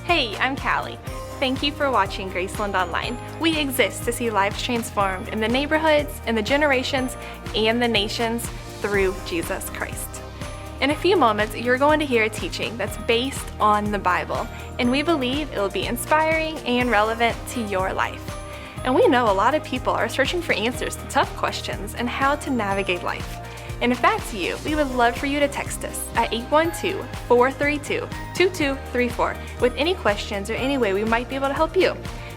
Hey, I'm Callie. Thank you for watching Graceland Online. We exist to see lives transformed in the neighborhoods, in the generations, and the nations through Jesus Christ. In a few moments, you're going to hear a teaching that's based on the Bible, and we believe it will be inspiring and relevant to your life. And we know a lot of people are searching for answers to tough questions and how to navigate life. And if that's you, we would love for you to text us at 812-432-2234 with any questions or any way we might be able to help you.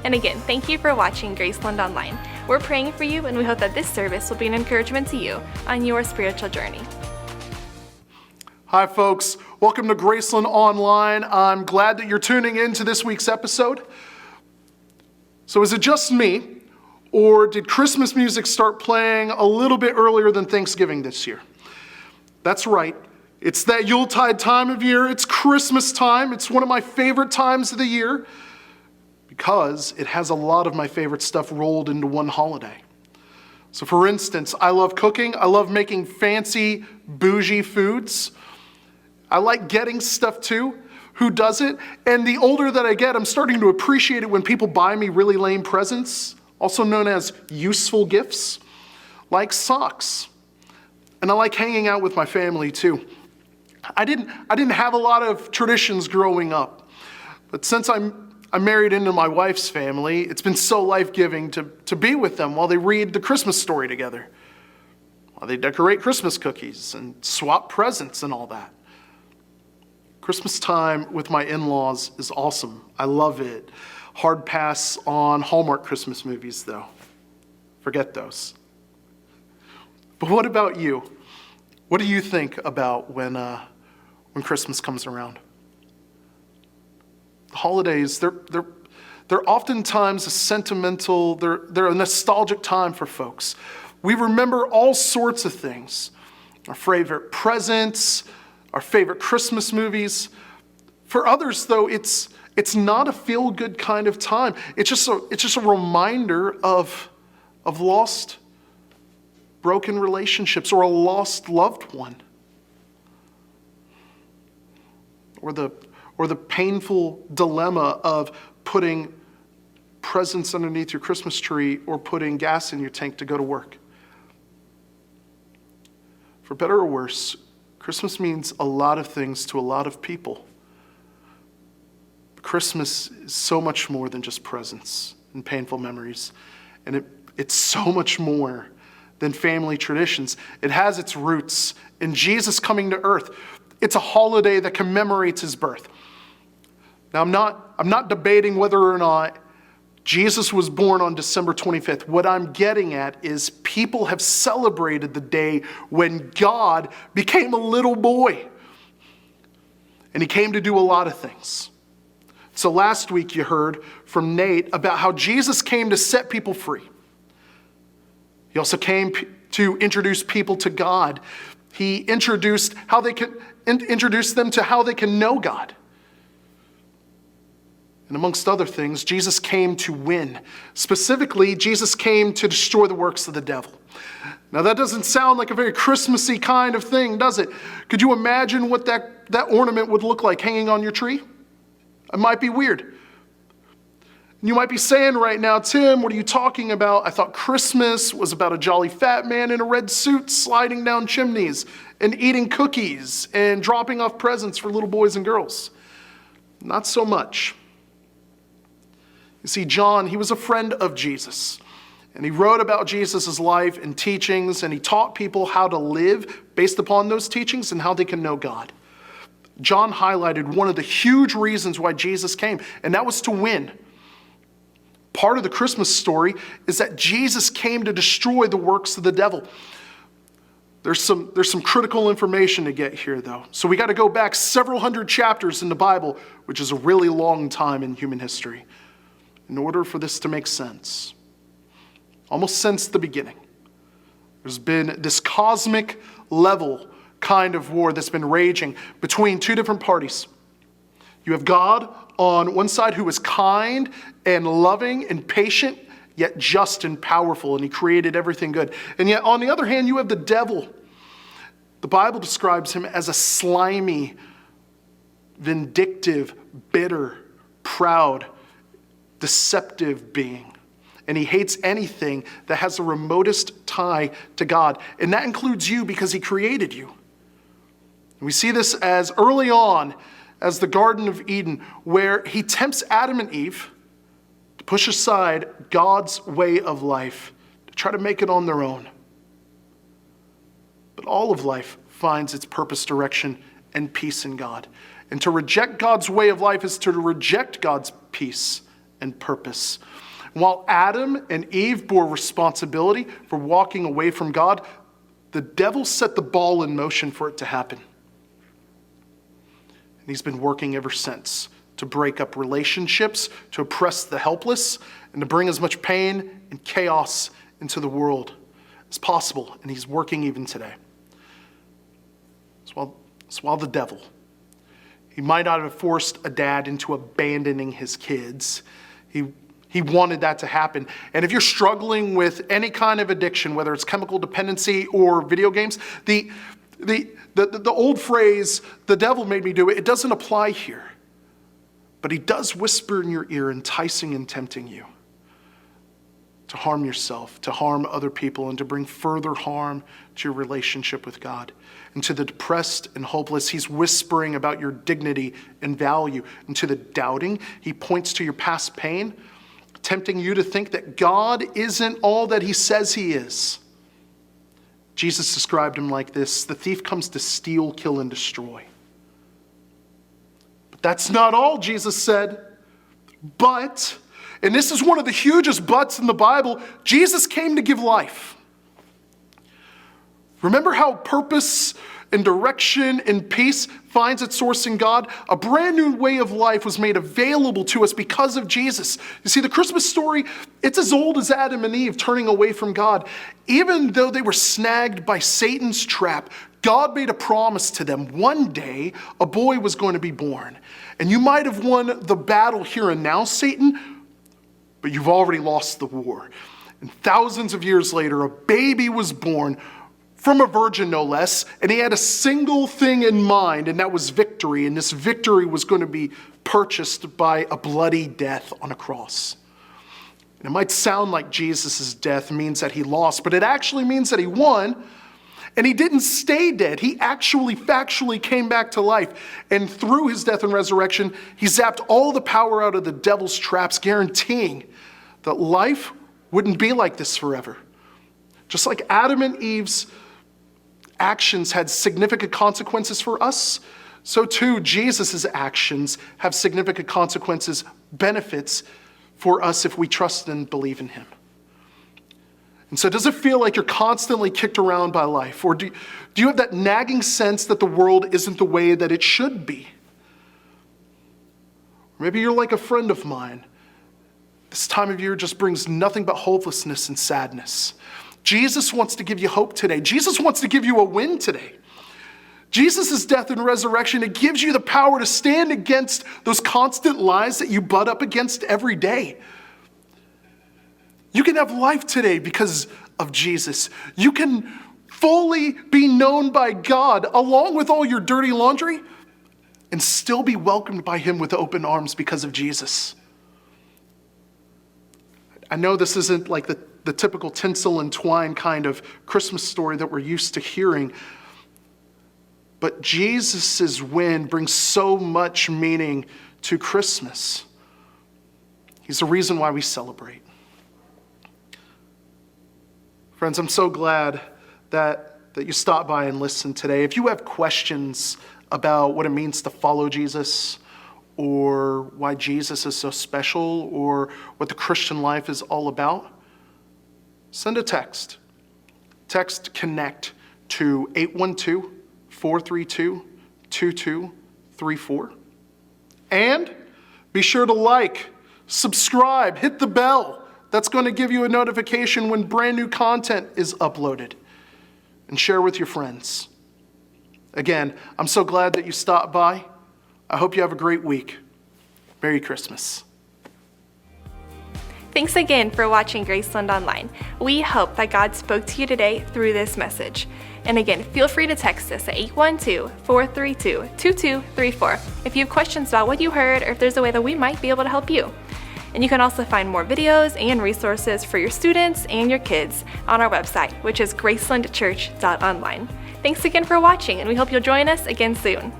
And again, thank you for watching Graceland Online. We're praying for you, and we hope that this service will be an encouragement to you on your spiritual journey. Hi folks, welcome to Graceland Online. I'm glad that you're tuning in to this week's episode. So is it just me, or did Christmas music start playing a little bit earlier than Thanksgiving this year? That's right, it's that Yuletide time of year, it's Christmas time, it's one of my favorite times of the year because it has a lot of my favorite stuff rolled into one holiday. So for instance, I love cooking, I love making fancy, bougie foods. I like getting stuff too. Who doesn't? And the older that I get, I'm starting to appreciate it when people buy me really lame presents, also known as useful gifts, like socks. And I like hanging out with my family too. I didn't have a lot of traditions growing up, but since I'm married into my wife's family, it's been so life-giving to be with them while they read the Christmas story together, while they decorate Christmas cookies and swap presents and all that. Christmas time with my in-laws is awesome. I love it. Hard pass on Hallmark Christmas movies, though. Forget those. But what about you? What do you think about when Christmas comes around? The holidays, they're oftentimes a sentimental, they're a nostalgic time for folks. We remember all sorts of things. Our favorite presents, our favorite Christmas movies. For others, though, it's not a feel-good kind of time. It's just a reminder of lost, broken relationships or a lost loved one, or the painful dilemma of putting presents underneath your Christmas tree or putting gas in your tank to go to work. For better or worse, Christmas means a lot of things to a lot of people. Christmas is so much more than just presents and painful memories. And it's so much more than family traditions. It has its roots in Jesus coming to earth. It's a holiday that commemorates his birth. Now, I'm not debating whether or not Jesus was born on December 25th. What I'm getting at is people have celebrated the day when God became a little boy. And he came to do a lot of things. So last week you heard from Nate about how Jesus came to set people free. He also came to introduce people to God. He introduced them to how they can know God. And amongst other things, Jesus came to win. Specifically, Jesus came to destroy the works of the devil. Now that doesn't sound like a very Christmassy kind of thing, does it? Could you imagine what that ornament would look like hanging on your tree? It might be weird. You might be saying right now, Tim, what are you talking about? I thought Christmas was about a jolly fat man in a red suit sliding down chimneys and eating cookies and dropping off presents for little boys and girls. Not so much. You see, John, he was a friend of Jesus, and he wrote about Jesus' life and teachings, and he taught people how to live based upon those teachings and how they can know God. John highlighted one of the huge reasons why Jesus came, and that was to win. Part of the Christmas story is that Jesus came to destroy the works of the devil. There's some critical information to get here, though. So we got to go back several hundred chapters in the Bible, which is a really long time in human history, in order for this to make sense. Almost since the beginning, there's been this cosmic level kind of war that's been raging between two different parties. You have God on one side who is kind and loving and patient, yet just and powerful, and he created everything good. And yet on the other hand, you have the devil. The Bible describes him as a slimy, vindictive, bitter, proud, deceptive being. And he hates anything that has the remotest tie to God. And that includes you because he created you. And we see this as early on as the Garden of Eden, where he tempts Adam and Eve to push aside God's way of life, to try to make it on their own. But all of life finds its purpose, direction, and peace in God. And to reject God's way of life is to reject God's peace and purpose. While Adam and Eve bore responsibility for walking away from God, the devil set the ball in motion for it to happen. And he's been working ever since to break up relationships, to oppress the helpless, and to bring as much pain and chaos into the world as possible. And he's working even today. So while the devil, he might not have forced a dad into abandoning his kids, he wanted that to happen. And if you're struggling with any kind of addiction, whether it's chemical dependency or video games, the old phrase, the devil made me do it, it doesn't apply here. But he does whisper in your ear, enticing and tempting you to harm yourself, to harm other people, and to bring further harm to your relationship with God. And to the depressed and hopeless, he's whispering about your dignity and value. And to the doubting, he points to your past pain, tempting you to think that God isn't all that he says he is. Jesus described him like this: the thief comes to steal, kill, and destroy. But that's not all, Jesus said. But, and this is one of the hugest buts in the Bible, Jesus came to give life. Remember how purpose and direction and peace finds its source in God? A brand new way of life was made available to us because of Jesus. You see, the Christmas story, it's as old as Adam and Eve turning away from God. Even though they were snagged by Satan's trap, God made a promise to them. One day, a boy was going to be born. And you might have won the battle here and now, Satan, but you've already lost the war. And thousands of years later, a baby was born from a virgin, no less, and he had a single thing in mind, and that was victory. And this victory was going to be purchased by a bloody death on a cross. And it might sound like Jesus' death means that he lost, but it actually means that he won, and he didn't stay dead. He actually factually came back to life. And through his death and resurrection, he zapped all the power out of the devil's traps, guaranteeing that life wouldn't be like this forever. Just like Adam and Eve's actions had significant consequences for us, so too Jesus' actions have significant consequences, benefits for us if we trust and believe in him. And so does it feel like you're constantly kicked around by life? Or do you have that nagging sense that the world isn't the way that it should be? Or maybe you're like a friend of mine. This time of year just brings nothing but hopelessness and sadness. Jesus wants to give you hope today. Jesus wants to give you a win today. Jesus' death and resurrection, it gives you the power to stand against those constant lies that you butt up against every day. You can have life today because of Jesus. You can fully be known by God along with all your dirty laundry and still be welcomed by him with open arms because of Jesus. I know this isn't like the typical tinsel and twine kind of Christmas story that we're used to hearing. But Jesus' win brings so much meaning to Christmas. He's the reason why we celebrate. Friends, I'm so glad that you stopped by and listened today. If you have questions about what it means to follow Jesus, or why Jesus is so special, or what the Christian life is all about, send a text. Text CONNECT to 812-432-2234. And be sure to like, subscribe, hit the bell. That's going to give you a notification when brand new content is uploaded. And share with your friends. Again, I'm so glad that you stopped by. I hope you have a great week. Merry Christmas. Thanks again for watching Graceland Online. We hope that God spoke to you today through this message. And again, feel free to text us at 812-432-2234 if you have questions about what you heard or if there's a way that we might be able to help you. And you can also find more videos and resources for your students and your kids on our website, which is gracelandchurch.online. Thanks again for watching, and we hope you'll join us again soon.